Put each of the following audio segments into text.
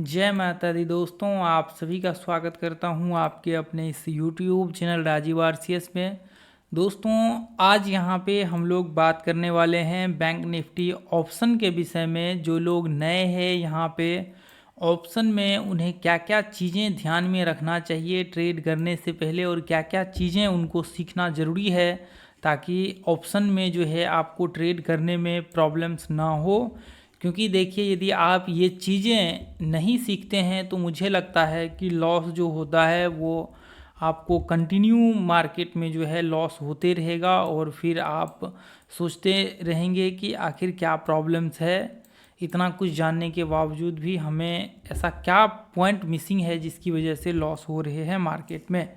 जय माता दी दोस्तों, आप सभी का स्वागत करता हूं आपके अपने इस YouTube चैनल राजीव आरसीएस में। दोस्तों, आज यहां पे हम लोग बात करने वाले हैं बैंक निफ्टी ऑप्शन के विषय में। जो लोग नए हैं यहां पे ऑप्शन में, उन्हें क्या क्या चीज़ें ध्यान में रखना चाहिए ट्रेड करने से पहले और क्या क्या चीज़ें उनको सीखना ज़रूरी है, ताकि ऑप्शन में जो है आपको ट्रेड करने में प्रॉब्लम्स ना हो। क्योंकि देखिए, यदि आप ये चीज़ें नहीं सीखते हैं तो मुझे लगता है कि लॉस जो होता है वो आपको कंटिन्यू मार्केट में जो है लॉस होते रहेगा, और फिर आप सोचते रहेंगे कि आखिर क्या प्रॉब्लम्स है। इतना कुछ जानने के बावजूद भी हमें ऐसा क्या पॉइंट मिसिंग है जिसकी वजह से लॉस हो रहे हैं मार्केट में।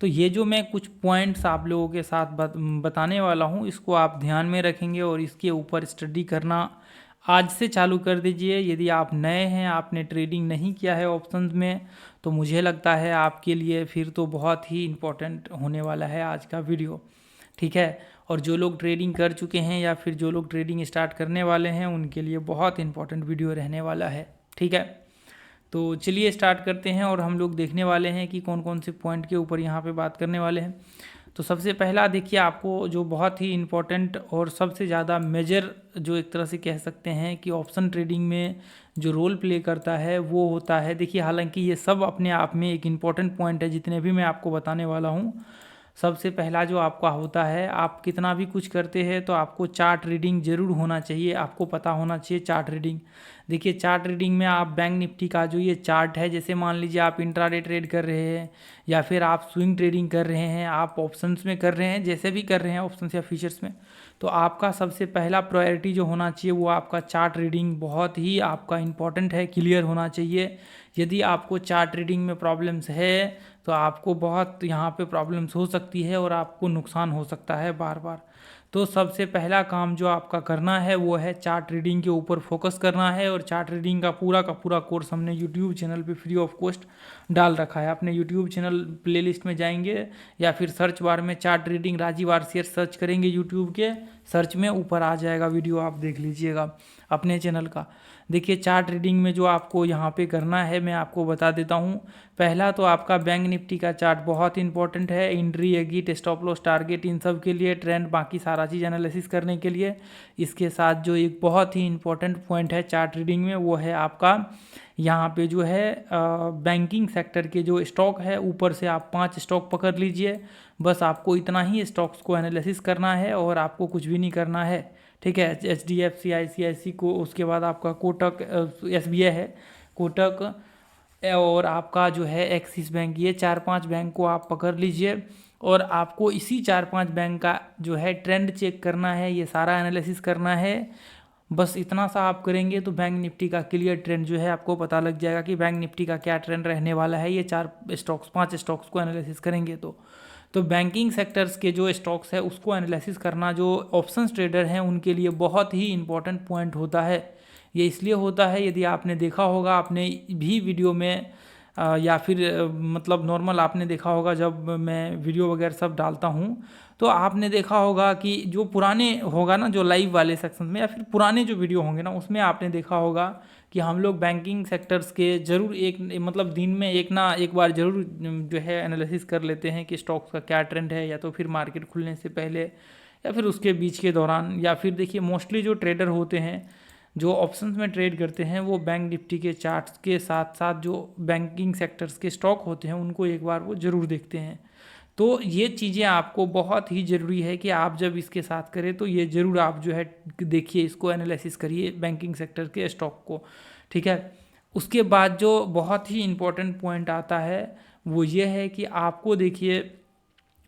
तो ये जो मैं कुछ पॉइंट्स आप लोगों के साथ बताने वाला हूँ, इसको आप ध्यान में रखेंगे और इसके ऊपर स्टडी करना आज से चालू कर दीजिए। यदि आप नए हैं, आपने ट्रेडिंग नहीं किया है ऑप्शंस में, तो मुझे लगता है आपके लिए फिर तो बहुत ही इम्पोर्टेंट होने वाला है आज का वीडियो। ठीक है। और जो लोग ट्रेडिंग कर चुके हैं या फिर जो लोग ट्रेडिंग स्टार्ट करने वाले हैं, उनके लिए बहुत इंपॉर्टेंट वीडियो रहने वाला है। ठीक है। तो चलिए स्टार्ट करते हैं, और हम लोग देखने वाले हैं कि कौन कौन से पॉइंट के ऊपर यहाँ पे बात करने वाले हैं। तो सबसे पहला देखिए, आपको जो बहुत ही इम्पोर्टेंट और सबसे ज़्यादा मेजर, जो एक तरह से कह सकते हैं कि ऑप्शन ट्रेडिंग में जो रोल प्ले करता है वो होता है। देखिए, हालांकि ये सब अपने आप में एक इम्पॉर्टेंट पॉइंट है जितने भी मैं आपको बताने वाला हूँ। सबसे पहला जो आपका होता है, आप कितना भी कुछ करते हैं तो आपको चार्ट रीडिंग ज़रूर होना चाहिए, आपको पता होना चाहिए चार्ट रीडिंग। देखिए, चार्ट रीडिंग में आप बैंक निफ्टी का जो ये चार्ट है, जैसे मान लीजिए आप इंट्राडे ट्रेड कर रहे हैं या फिर आप स्विंग ट्रेडिंग कर रहे हैं, आप ऑप्शंस में कर रहे हैं, जैसे भी कर रहे हैं ऑप्शंस या फीचर्स में, तो आपका सबसे पहला प्रायोरिटी जो होना चाहिए वो आपका चार्ट रीडिंग बहुत ही आपका इम्पॉर्टेंट है, क्लियर होना चाहिए। यदि आपको चार्ट रीडिंग में प्रॉब्लम्स है तो आपको बहुत यहाँ पे प्रॉब्लम्स हो सकती है और आपको नुकसान हो सकता है बार बार। तो सबसे पहला काम जो आपका करना है वो है चार्ट रीडिंग के ऊपर फोकस करना है। और चार्ट रीडिंग का पूरा कोर्स हमने यूट्यूब चैनल पे फ्री ऑफ कॉस्ट डाल रखा है। अपने यूट्यूब चैनल प्लेलिस्ट में जाएंगे या फिर सर्च बार में chart reading Rajeev RCS search करेंगे, यूट्यूब के सर्च में ऊपर आ जाएगा वीडियो, आप देख लीजिएगा अपने चैनल का। देखिए, चार्ट रीडिंग में जो आपको यहाँ पे करना है मैं आपको बता देता हूँ। पहला तो आपका बैंक निफ्टी का चार्ट बहुत इंपॉर्टेंट है, entry exit stop loss target इन सब के लिए, ट्रेंड बाकी सारा चीज़ एनालिसिस करने के लिए। इसके साथ जो एक बहुत ही इंपॉर्टेंट पॉइंट है चार्ट रीडिंग में वो है आपका यहाँ पे जो है बैंकिंग सेक्टर के जो स्टॉक है, ऊपर से आप 5 स्टॉक पकड़ लीजिए। बस आपको इतना ही स्टॉक्स को एनालिसिस करना है और आपको कुछ भी नहीं करना है। ठीक है। HDFC ICICI को, उसके बाद आपका कोटक, SBI है, कोटक, और आपका जो है एक्सिस बैंक, ये 4-5 बैंक को आप पकड़ लीजिए। और आपको इसी 4-5 बैंक का जो है ट्रेंड चेक करना है, ये सारा एनालिसिस करना है। बस इतना सा आप करेंगे तो बैंक निफ्टी का क्लियर ट्रेंड जो है आपको पता लग जाएगा कि बैंक निफ्टी का क्या ट्रेंड रहने वाला है। ये 5 स्टॉक्स को एनालिसिस करेंगे तो बैंकिंग सेक्टर्स के जो स्टॉक्स है उसको एनालिसिस करना जो ऑप्शंस ट्रेडर हैं उनके लिए बहुत ही इंपॉर्टेंट पॉइंट होता है। ये इसलिए होता है, यदि आपने देखा होगा, आपने भी वीडियो में या फिर मतलब नॉर्मल आपने देखा होगा, जब मैं वीडियो वगैरह सब डालता हूँ तो आपने देखा होगा कि जो पुराने होगा ना, जो लाइव वाले सेक्शन में या फिर पुराने जो वीडियो होंगे ना, उसमें आपने देखा होगा कि हम लोग बैंकिंग सेक्टर्स के ज़रूर एक मतलब दिन में एक बार ज़रूर जो है एनालिसिस कर लेते हैं कि स्टॉक्स का क्या ट्रेंड है, या तो फिर मार्केट खुलने से पहले या फिर उसके बीच के दौरान। या फिर देखिए, मोस्टली जो ट्रेडर होते हैं जो ऑप्शंस में ट्रेड करते हैं वो बैंक निफ्टी के चार्ट्स के साथ साथ जो बैंकिंग सेक्टर्स के स्टॉक होते हैं उनको एक बार वो ज़रूर देखते हैं। तो ये चीज़ें आपको बहुत ही ज़रूरी है कि आप जब इसके साथ करें तो ये ज़रूर आप जो है देखिए, इसको एनालिसिस करिए बैंकिंग सेक्टर के स्टॉक को। ठीक है। उसके बाद जो बहुत ही इम्पोर्टेंट पॉइंट आता है वो ये है कि आपको देखिए,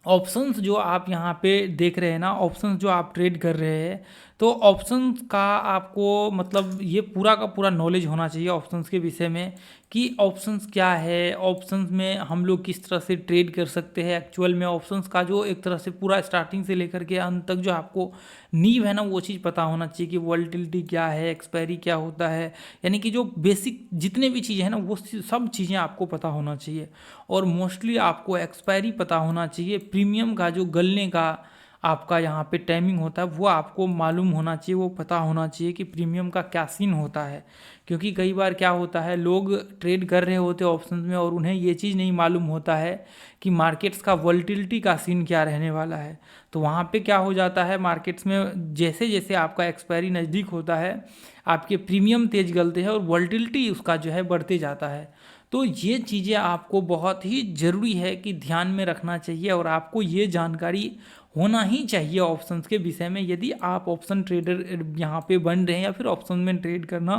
ऑप्शंस जो आप यहाँ पे देख रहे हैं ना, ऑप्शंस जो आप ट्रेड कर रहे हैं, तो ऑप्शंस का आपको मतलब ये पूरा का पूरा नॉलेज होना चाहिए ऑप्शंस के विषय में कि ऑप्शंस क्या है, ऑप्शंस में हम लोग किस तरह से ट्रेड कर सकते हैं। एक्चुअल में ऑप्शंस का जो एक तरह से पूरा स्टार्टिंग से लेकर के अंत तक जो आपको नींव है ना, वो चीज़ पता होना चाहिए कि वॉलेटिलिटी क्या है, एक्सपायरी क्या होता है, यानी कि जो बेसिक जितने भी चीज़ें हैं ना वो सब चीज़ें आपको पता होना चाहिए। और मोस्टली आपको एक्सपायरी पता होना चाहिए, प्रीमियम का जो गलने का आपका यहाँ पे टाइमिंग होता है वो आपको मालूम होना चाहिए, वो पता होना चाहिए कि प्रीमियम का क्या सीन होता है। क्योंकि कई बार क्या होता है, लोग ट्रेड कर रहे होते हैं ऑप्शन में और उन्हें ये चीज़ नहीं मालूम होता है कि मार्केट्स का वोलेटिलिटी का सीन क्या रहने वाला है। तो वहाँ पे क्या हो जाता है, मार्केट्स में जैसे जैसे आपका एक्सपायरी नज़दीक होता है आपके प्रीमियम तेज गलते हैं और वोलेटिलिटी उसका जो है बढ़ते जाता है। तो ये चीज़ें आपको बहुत ही ज़रूरी है कि ध्यान में रखना चाहिए और आपको ये जानकारी होना ही चाहिए ऑप्शंस के विषय में। यदि आप ऑप्शन ट्रेडर यहाँ पे बन रहे हैं या फिर ऑप्शन में ट्रेड करना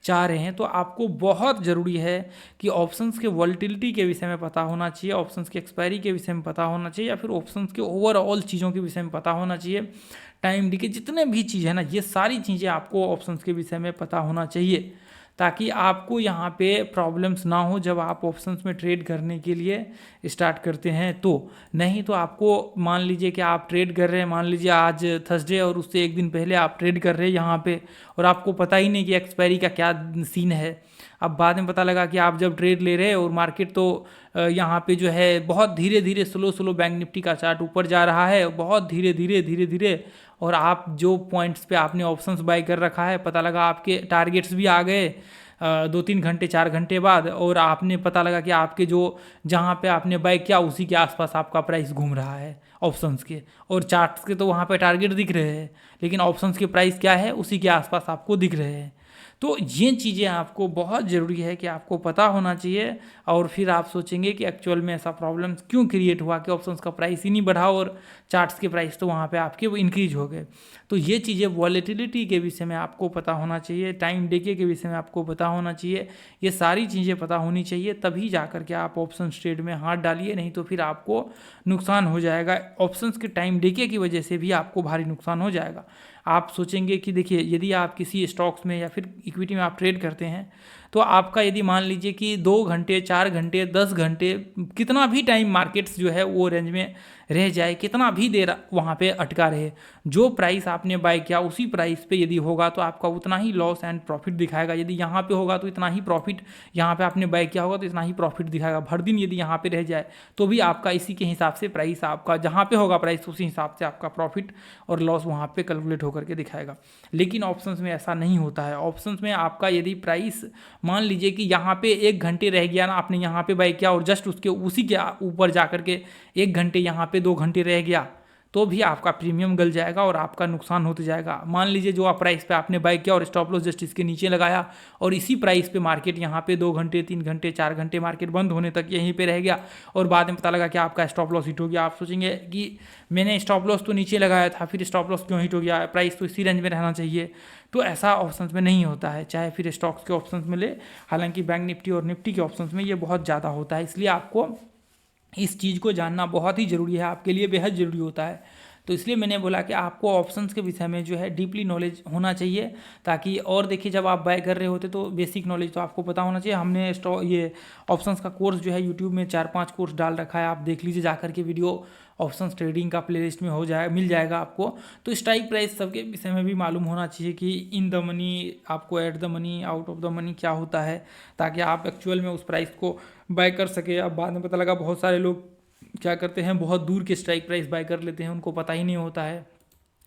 चाह रहे हैं तो आपको बहुत ज़रूरी है कि ऑप्शंस के वोलेटिलिटी के विषय में पता होना चाहिए, ऑप्शंस के एक्सपायरी के विषय में पता होना चाहिए, या फिर ऑप्शंस के ओवरऑल चीज़ों के विषय में पता होना चाहिए। टाइम डी के जितने भी चीज़ है ना, ये सारी चीज़ें आपको ऑप्शंस के विषय में पता होना चाहिए ताकि आपको यहाँ पे प्रॉब्लम्स ना हो जब आप ऑप्शंस में ट्रेड करने के लिए स्टार्ट करते हैं। तो नहीं तो आपको मान लीजिए कि आप ट्रेड कर रहे हैं, मान लीजिए आज थर्सडे और उससे एक दिन पहले आप ट्रेड कर रहे हैं यहाँ पे और आपको पता ही नहीं कि एक्सपायरी का क्या सीन है। अब बाद में पता लगा कि आप जब ट्रेड ले रहे हैं और मार्केट तो यहाँ पे जो है बहुत धीरे धीरे स्लो बैंक निफ्टी का चार्ट ऊपर जा रहा है, बहुत धीरे धीरे और आप जो पॉइंट्स पे आपने ऑप्शंस बाय कर रखा है पता लगा आपके टारगेट्स भी आ गए 2-3 घंटे 4 घंटे बाद, और आपने पता लगा कि आपके जो जहाँ पे आपने बाय किया उसी के आसपास आपका प्राइस घूम रहा है ऑप्शंस के, और चार्ट्स के तो वहाँ पे टारगेट दिख रहे हैं लेकिन ऑप्शंस के प्राइस क्या है उसी के आसपास आपको दिख रहे हैं। तो ये चीज़ें आपको बहुत ज़रूरी है कि आपको पता होना चाहिए और फिर आप सोचेंगे कि एक्चुअल में ऐसा प्रॉब्लम क्यों क्रिएट हुआ कि ऑप्शंस का प्राइस ही नहीं बढ़ा और चार्ट्स के प्राइस तो वहाँ पे आपके वो इंक्रीज हो गए। तो ये चीज़ें वॉलेटिलिटी के विषय में आपको पता होना चाहिए, टाइम डेके के विषय में आपको पता होना चाहिए, ये सारी चीज़ें पता होनी चाहिए, तभी जा कर के आप ऑप्शन ट्रेड में हाथ डालिए, नहीं तो फिर आपको नुकसान हो जाएगा। ऑप्शंस के टाइम डेके की वजह से भी आपको भारी नुकसान हो जाएगा। आप सोचेंगे कि देखिए यदि आप किसी स्टॉक्स में या फिर इक्विटी में आप ट्रेड करते हैं तो आपका यदि मान लीजिए कि 2 घंटे 4 घंटे 10 घंटे कितना भी टाइम मार्केट्स जो है वो रेंज में रह जाए, कितना भी देर वहाँ पे अटका रहे, जो प्राइस आपने बाय किया उसी प्राइस पे यदि होगा तो आपका उतना ही लॉस एंड प्रॉफिट दिखाएगा। यदि यहाँ पे होगा तो इतना ही प्रॉफिट, यहाँ पे आपने बाय किया होगा तो इतना ही प्रॉफिट दिखाएगा। भर दिन यदि यहाँ पे रह जाए तो भी आपका इसी के हिसाब से प्राइस आपका जहाँ पे होगा प्राइस उसी हिसाब से आपका प्रॉफिट और लॉस वहाँ पे कैलकुलेट होकर के दिखाएगा। लेकिन ऑप्शंस में ऐसा नहीं होता है। ऑप्शंस में आपका यदि प्राइस मान लीजिए कि यहाँ पे 1 घंटे रह गया ना, आपने यहाँ पे बाय किया और जस्ट उसके उसी के ऊपर जा करके 1 घंटे यहाँ पे 2 घंटे रह गया तो भी आपका प्रीमियम गल जाएगा और आपका नुकसान होते जाएगा। मान लीजिए जो आप प्राइस पे आपने बाय किया और स्टॉप लॉस जस्ट इसके नीचे लगाया और इसी प्राइस पे मार्केट यहाँ पे 2 घंटे 3 घंटे 4 घंटे मार्केट बंद होने तक यहीं पे रह गया और बाद में पता लगा कि आपका स्टॉप लॉस हिट हो गया। आप सोचेंगे कि मैंने स्टॉप लॉस तो नीचे लगाया था, फिर स्टॉप लॉस क्यों हिट हो गया, प्राइस तो इसी रेंज में रहना चाहिए। तो ऐसा ऑप्शंस में नहीं होता है, चाहे फिर स्टॉक्स के ऑप्शंस में ले, हालांकि बैंक निफ्टी और निफ्टी के ऑप्शंस में ये बहुत ज़्यादा होता है। इसलिए आपको इस चीज़ को जानना बहुत ही ज़रूरी है, आपके लिए बेहद ज़रूरी होता है। तो इसलिए मैंने बोला कि आपको ऑप्शंस के विषय में जो है डीपली नॉलेज होना चाहिए, ताकि और देखिए जब आप बाय कर रहे होते तो बेसिक नॉलेज तो आपको पता होना चाहिए। हमने ये ऑप्शंस का कोर्स जो है यूट्यूब में 4-5 कोर्स डाल रखा है, आप देख लीजिए जाकर के वीडियो, ऑप्शंस ट्रेडिंग का प्लेलिस्ट में हो जाए मिल जाएगा आपको। तो स्ट्राइक प्राइस सबके विषय में भी मालूम होना चाहिए कि इन द मनी, आपको at the money, out of the money क्या होता है, ताकि आप एक्चुअल में उस प्राइस को बाय कर सके। अब बाद में पता लगा बहुत सारे लोग क्या करते हैं, बहुत दूर के स्ट्राइक प्राइस बाय कर लेते हैं, उनको पता ही नहीं होता है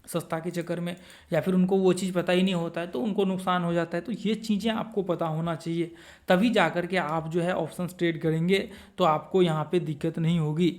सस्ता के चक्कर में, या फिर उनको वो चीज़ पता ही नहीं होता है तो उनको नुकसान हो जाता है। तो ये चीज़ें आपको पता होना चाहिए, तभी जा कर के आप जो है ऑप्शंस ट्रेड करेंगे तो आपको यहाँ पे दिक्कत नहीं होगी।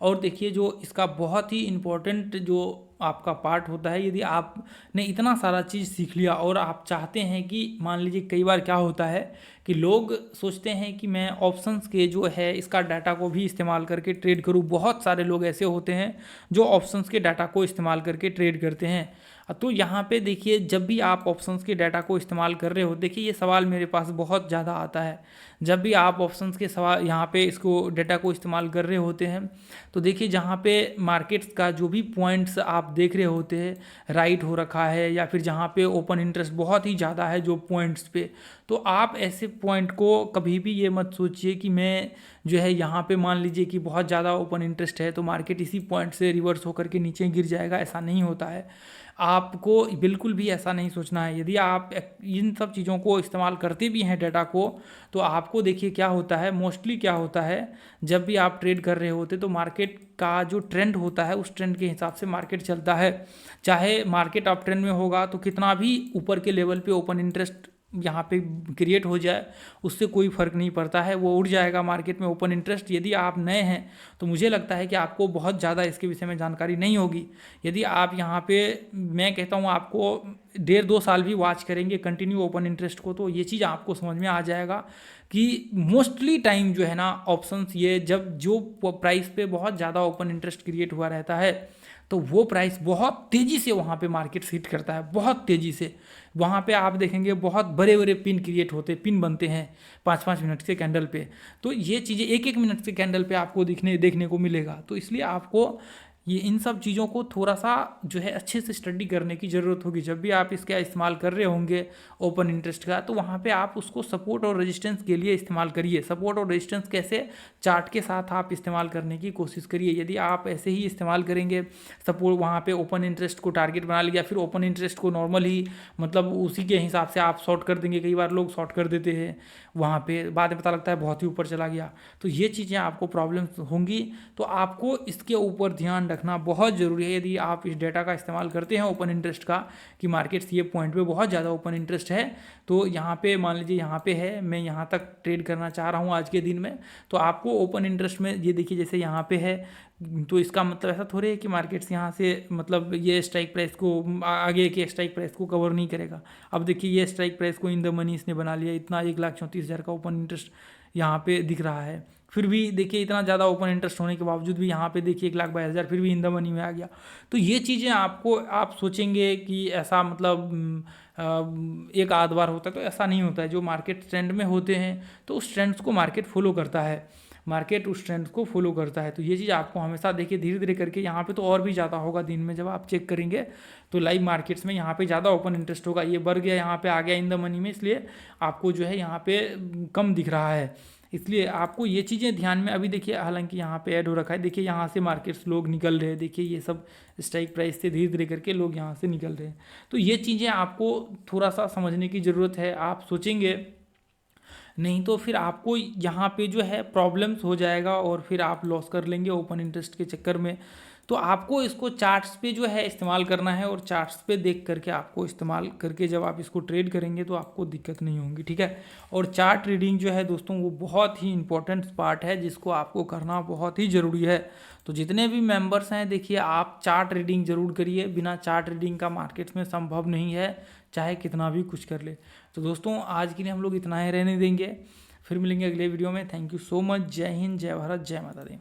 और देखिए जो इसका बहुत ही इम्पोर्टेंट जो आपका पार्ट होता है, यदि आपने इतना सारा चीज़ सीख लिया और आप चाहते हैं कि मान लीजिए कई बार क्या होता है कि लोग सोचते हैं कि मैं ऑप्शंस के जो है इसका डाटा को भी इस्तेमाल करके ट्रेड करूं। बहुत सारे लोग ऐसे होते हैं जो ऑप्शंस के डाटा को इस्तेमाल करके ट्रेड करते हैं। तो यहाँ पे देखिए जब भी आप ऑप्शंस के डाटा को इस्तेमाल कर रहे हो, देखिए ये सवाल मेरे पास बहुत ज़्यादा आता है, जब भी आप ऑप्शंस के सवाल यहाँ पे इसको डाटा को इस्तेमाल कर रहे होते हैं तो देखिए जहाँ पे मार्केट्स का जो भी पॉइंट्स आप देख रहे होते हैं राइट हो रखा है, या फिर जहाँ पे ओपन इंटरेस्ट बहुत ही ज़्यादा है जो पॉइंट्स पे, तो आप ऐसे पॉइंट को कभी भी ये मत सोचिए कि मैं जो है यहाँ पे मान लीजिए कि बहुत ज़्यादा ओपन इंटरेस्ट है तो मार्केट इसी पॉइंट से रिवर्स होकर के नीचे गिर जाएगा, ऐसा नहीं होता है। आपको बिल्कुल भी ऐसा नहीं सोचना है। यदि आप इन सब चीज़ों को इस्तेमाल करते भी हैं डाटा को, तो आपको देखिए क्या होता है, मोस्टली क्या होता है, जब भी आप ट्रेड कर रहे होते तो मार्केट का जो ट्रेंड होता है उस ट्रेंड के हिसाब से मार्केट चलता है। चाहे मार्केट अप ट्रेंड में होगा तो कितना भी ऊपर के लेवल पे ओपन इंटरेस्ट यहाँ पे क्रिएट हो जाए उससे कोई फ़र्क नहीं पड़ता है, वो उड़ जाएगा मार्केट में ओपन इंटरेस्ट। यदि आप नए हैं तो मुझे लगता है कि आपको बहुत ज़्यादा इसके विषय में जानकारी नहीं होगी। यदि आप यहाँ पे, मैं कहता हूँ आपको 1.5-2 साल भी वॉच करेंगे कंटिन्यू ओपन इंटरेस्ट को, तो ये चीज़ आपको समझ में आ जाएगा कि मोस्टली टाइम जो है ना ऑप्शंस, ये जब जो प्राइस पे बहुत ज़्यादा ओपन इंटरेस्ट क्रिएट हुआ रहता है तो वो प्राइस बहुत तेज़ी से वहाँ पे मार्केट हिट करता है, बहुत तेज़ी से। वहाँ पे आप देखेंगे बहुत बड़े बड़े पिन क्रिएट होते, पिन बनते हैं 5-5 मिनट के कैंडल पे। तो ये चीज़ें 1-1 मिनट के कैंडल पे आपको देखने को मिलेगा। तो इसलिए आपको ये इन सब चीज़ों को थोड़ा सा जो है अच्छे से स्टडी करने की ज़रूरत होगी। जब भी आप इसका इस्तेमाल कर रहे होंगे ओपन इंटरेस्ट का, तो वहाँ पे आप उसको सपोर्ट और रेजिस्टेंस के लिए इस्तेमाल करिए। सपोर्ट और रेजिस्टेंस कैसे, चार्ट के साथ आप इस्तेमाल करने की कोशिश करिए। यदि आप ऐसे ही इस्तेमाल करेंगे, सपोर्ट वहाँ पे ओपन इंटरेस्ट को टारगेट बना लिया, फिर ओपन इंटरेस्ट को नॉर्मल ही मतलब उसी के हिसाब से आप शॉर्ट कर देंगे। कई बार लोग शॉर्ट कर देते हैं, वहाँ पे बाद में पता लगता है बहुत ही ऊपर चला गया, तो ये चीज़ें आपको प्रॉब्लम्स होंगी। तो आपको इसके ऊपर ध्यान रखना बहुत ज़रूरी है। यदि आप इस डेटा का इस्तेमाल करते हैं ओपन इंटरेस्ट का कि मार्केट ये पॉइंट पे बहुत ज़्यादा ओपन इंटरेस्ट है, तो यहाँ पे मान लीजिए यहाँ पे है, मैं यहाँ तक ट्रेड करना चाह रहा हूँ आज के दिन में, तो आपको ओपन इंटरेस्ट में ये देखिए जैसे यहाँ पे है, तो इसका मतलब ऐसा थोड़ी है कि मार्केट्स यहाँ से मतलब ये स्ट्राइक प्राइस को आगे के स्ट्राइक प्राइस को कवर नहीं करेगा। अब देखिए ये स्ट्राइक प्राइस को इन द मनी इसने बना लिया, इतना 1,34,000 का ओपन इंटरेस्ट यहाँ पे दिख रहा है। फिर भी देखिए इतना ज़्यादा ओपन इंटरेस्ट होने के बावजूद भी यहाँ पे देखिए 1,22,000 फिर भी इन द मनी में आ गया। तो ये चीज़ें आपको, आप सोचेंगे कि ऐसा मतलब एक आध बार होता है, तो ऐसा नहीं होता है। जो मार्केट ट्रेंड में होते हैं तो उस ट्रेंड्स को मार्केट फॉलो करता है, मार्केट उस ट्रेंड को फॉलो करता है। तो ये चीज़ आपको हमेशा देखिए धीरे धीरे करके, यहाँ पे तो और भी ज़्यादा होगा दिन में जब आप चेक करेंगे तो लाइव मार्केट्स में यहाँ पे ज़्यादा ओपन इंटरेस्ट होगा। ये बढ़ गया, यहाँ पे आ गया इन द मनी में, इसलिए आपको जो है यहाँ पे कम दिख रहा है। इसलिए आपको ये चीज़ें ध्यान में, अभी देखिए हालांकि यहाँ पे ऐड हो रखा है, देखिए यहाँ से मार्केट्स लोग निकल रहे हैं, देखिए ये सब स्ट्राइक प्राइस से धीरे धीरे करके लोग यहाँ से निकल रहे हैं। तो ये चीज़ें आपको थोड़ा सा समझने की ज़रूरत है। आप सोचेंगे नहीं तो फिर आपको यहाँ पे जो है प्रॉब्लम्स हो जाएगा और फिर आप लॉस कर लेंगे ओपन इंटरेस्ट के चक्कर में। तो आपको इसको चार्ट्स पे जो है इस्तेमाल करना है, और चार्ट्स पे देख करके आपको इस्तेमाल करके जब आप इसको ट्रेड करेंगे तो आपको दिक्कत नहीं होगी, ठीक है। और चार्ट रीडिंग जो है दोस्तों वो बहुत ही इंपॉर्टेंट पार्ट है जिसको आपको करना बहुत ही ज़रूरी है। तो जितने भी मेंबर्स हैं देखिए आप चार्ट रीडिंग ज़रूर करिए, बिना चार्ट रीडिंग का मार्केट्स में संभव नहीं है, चाहे कितना भी कुछ कर ले। तो दोस्तों आज के लिए हम लोग इतना ही रहने देंगे, फिर मिलेंगे अगले वीडियो में। Thank you so much. जय हिंद, जय भारत, जय माता दी।